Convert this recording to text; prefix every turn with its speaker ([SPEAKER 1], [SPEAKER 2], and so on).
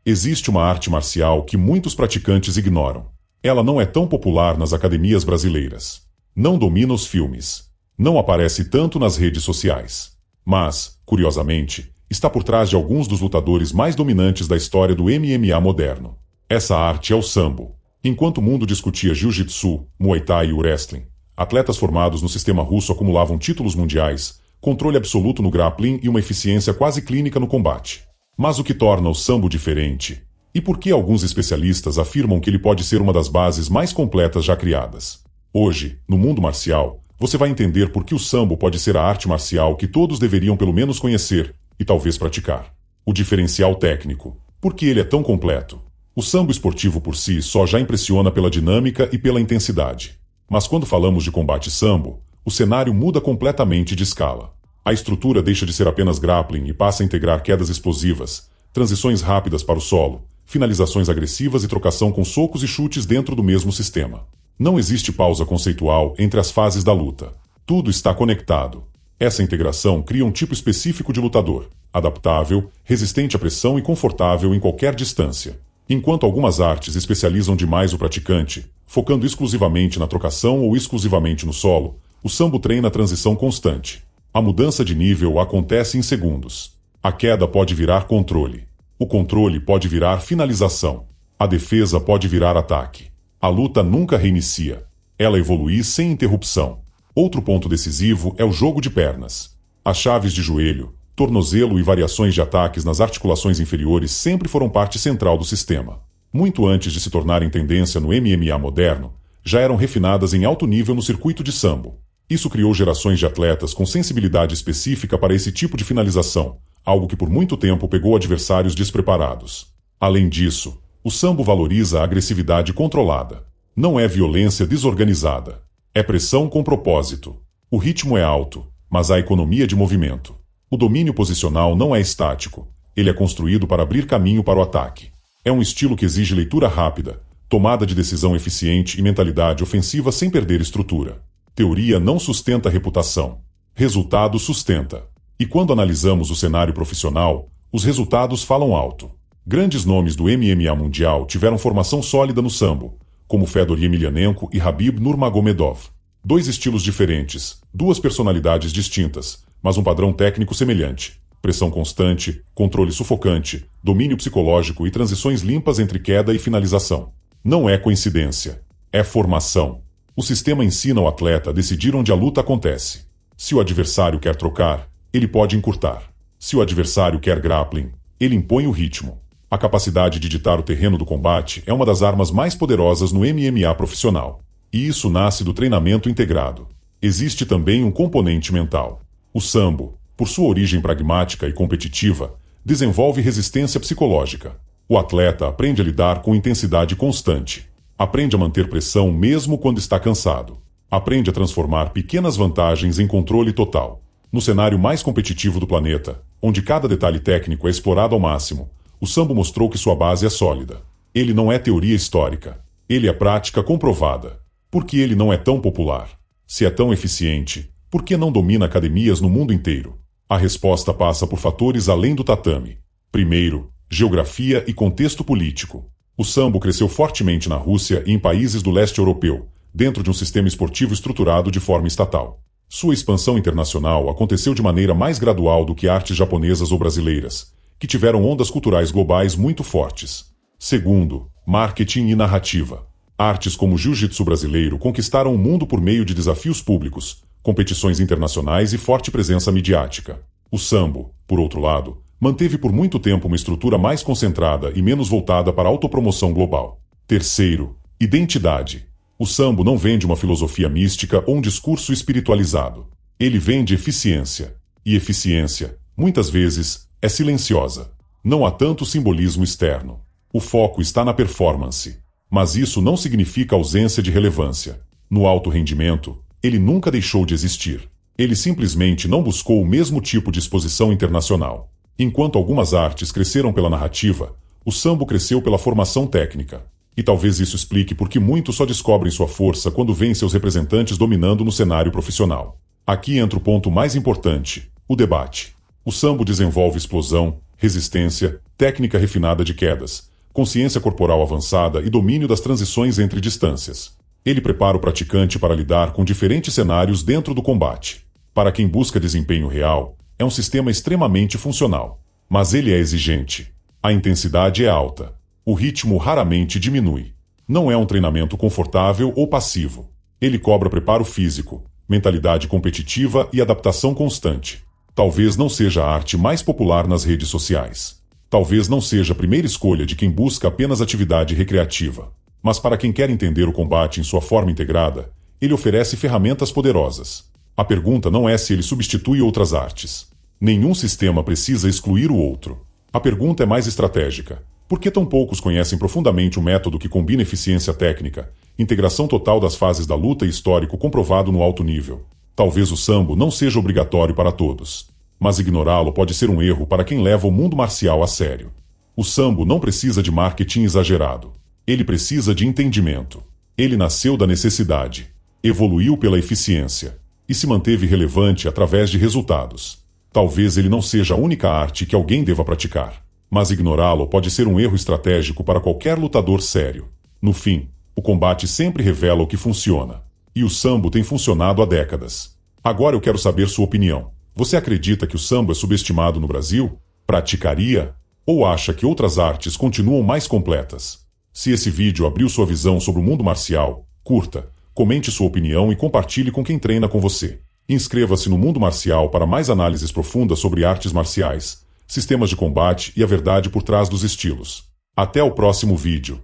[SPEAKER 1] Existe uma arte marcial que muitos praticantes ignoram. Ela não é tão popular nas academias brasileiras. Não domina os filmes. Não aparece tanto nas redes sociais. Mas, curiosamente, está por trás de alguns dos lutadores mais dominantes da história do MMA moderno. Essa arte é o sambo. Enquanto o mundo discutia jiu-jitsu, muay thai e wrestling, atletas formados no sistema russo acumulavam títulos mundiais, controle absoluto no grappling e uma eficiência quase clínica no combate. Mas o que torna o sambo diferente? E por que alguns especialistas afirmam que ele pode ser uma das bases mais completas já criadas? Hoje, no mundo marcial, você vai entender por que o sambo pode ser a arte marcial que todos deveriam pelo menos conhecer e talvez praticar. O diferencial técnico. Por que ele é tão completo? O sambo esportivo por si só já impressiona pela dinâmica e pela intensidade. Mas quando falamos de combate sambo, o cenário muda completamente de escala. A estrutura deixa de ser apenas grappling e passa a integrar quedas explosivas, transições rápidas para o solo, finalizações agressivas e trocação com socos e chutes dentro do mesmo sistema. Não existe pausa conceitual entre as fases da luta. Tudo está conectado. Essa integração cria um tipo específico de lutador, adaptável, resistente à pressão e confortável em qualquer distância. Enquanto algumas artes especializam demais o praticante, focando exclusivamente na trocação ou exclusivamente no solo, o sambo treina a transição constante. A mudança de nível acontece em segundos. A queda pode virar controle. O controle pode virar finalização. A defesa pode virar ataque. A luta nunca reinicia. Ela evolui sem interrupção. Outro ponto decisivo é o jogo de pernas. As chaves de joelho, tornozelo e variações de ataques nas articulações inferiores sempre foram parte central do sistema. Muito antes de se tornarem tendência no MMA moderno, já eram refinadas em alto nível no circuito de sambo. Isso criou gerações de atletas com sensibilidade específica para esse tipo de finalização, algo que por muito tempo pegou adversários despreparados. Além disso, o sambo valoriza a agressividade controlada. Não é violência desorganizada. É pressão com propósito. O ritmo é alto, mas há economia de movimento. O domínio posicional não é estático. Ele é construído para abrir caminho para o ataque. É um estilo que exige leitura rápida, tomada de decisão eficiente e mentalidade ofensiva sem perder estrutura. Teoria não sustenta reputação. Resultado sustenta. E quando analisamos o cenário profissional, os resultados falam alto. Grandes nomes do MMA mundial tiveram formação sólida no sambo, como Fedor Emelianenko e Khabib Nurmagomedov. Dois estilos diferentes, duas personalidades distintas, mas um padrão técnico semelhante. Pressão constante, controle sufocante, domínio psicológico e transições limpas entre queda e finalização. Não é coincidência. É formação. O sistema ensina o atleta a decidir onde a luta acontece. Se o adversário quer trocar, ele pode encurtar. Se o adversário quer grappling, ele impõe o ritmo. A capacidade de ditar o terreno do combate é uma das armas mais poderosas no MMA profissional. E isso nasce do treinamento integrado. Existe também um componente mental. O sambo, por sua origem pragmática e competitiva, desenvolve resistência psicológica. O atleta aprende a lidar com intensidade constante. Aprende a manter pressão mesmo quando está cansado. Aprende a transformar pequenas vantagens em controle total. No cenário mais competitivo do planeta, onde cada detalhe técnico é explorado ao máximo, o sambo mostrou que sua base é sólida. Ele não é teoria histórica. Ele é prática comprovada. Por que ele não é tão popular? Se é tão eficiente, por que não domina academias no mundo inteiro? A resposta passa por fatores além do tatame. Primeiro, geografia e contexto político. O sambo cresceu fortemente na Rússia e em países do leste europeu, dentro de um sistema esportivo estruturado de forma estatal. Sua expansão internacional aconteceu de maneira mais gradual do que artes japonesas ou brasileiras, que tiveram ondas culturais globais muito fortes. Segundo, marketing e narrativa. Artes como o jiu-jitsu brasileiro conquistaram o mundo por meio de desafios públicos, competições internacionais e forte presença midiática. O sambo, por outro lado, manteve por muito tempo uma estrutura mais concentrada e menos voltada para a autopromoção global. Terceiro, identidade. O sambo não vende uma filosofia mística ou um discurso espiritualizado. Ele vende eficiência. E eficiência, muitas vezes, é silenciosa. Não há tanto simbolismo externo. O foco está na performance. Mas isso não significa ausência de relevância. No alto rendimento, ele nunca deixou de existir. Ele simplesmente não buscou o mesmo tipo de exposição internacional. Enquanto algumas artes cresceram pela narrativa, o sambo cresceu pela formação técnica. E talvez isso explique por que muitos só descobrem sua força quando veem seus representantes dominando no cenário profissional. Aqui entra o ponto mais importante, o debate. O sambo desenvolve explosão, resistência, técnica refinada de quedas, consciência corporal avançada e domínio das transições entre distâncias. Ele prepara o praticante para lidar com diferentes cenários dentro do combate. Para quem busca desempenho real, é um sistema extremamente funcional. Mas ele é exigente. A intensidade é alta. O ritmo raramente diminui. Não é um treinamento confortável ou passivo. Ele cobra preparo físico, mentalidade competitiva e adaptação constante. Talvez não seja a arte mais popular nas redes sociais. Talvez não seja a primeira escolha de quem busca apenas atividade recreativa. Mas para quem quer entender o combate em sua forma integrada, ele oferece ferramentas poderosas. A pergunta não é se ele substitui outras artes. Nenhum sistema precisa excluir o outro. A pergunta é mais estratégica. Por que tão poucos conhecem profundamente o método que combina eficiência técnica, integração total das fases da luta e histórico comprovado no alto nível? Talvez o sambo não seja obrigatório para todos. Mas ignorá-lo pode ser um erro para quem leva o mundo marcial a sério. O sambo não precisa de marketing exagerado. Ele precisa de entendimento. Ele nasceu da necessidade, evoluiu pela eficiência e se manteve relevante através de resultados. Talvez ele não seja a única arte que alguém deva praticar, mas ignorá-lo pode ser um erro estratégico para qualquer lutador sério. No fim, o combate sempre revela o que funciona. E o sambo tem funcionado há décadas. Agora eu quero saber sua opinião. Você acredita que o sambo é subestimado no Brasil? Praticaria? Ou acha que outras artes continuam mais completas? Se esse vídeo abriu sua visão sobre o mundo marcial, curta, comente sua opinião e compartilhe com quem treina com você. Inscreva-se no Mundo Marcial para mais análises profundas sobre artes marciais, sistemas de combate e a verdade por trás dos estilos. Até o próximo vídeo.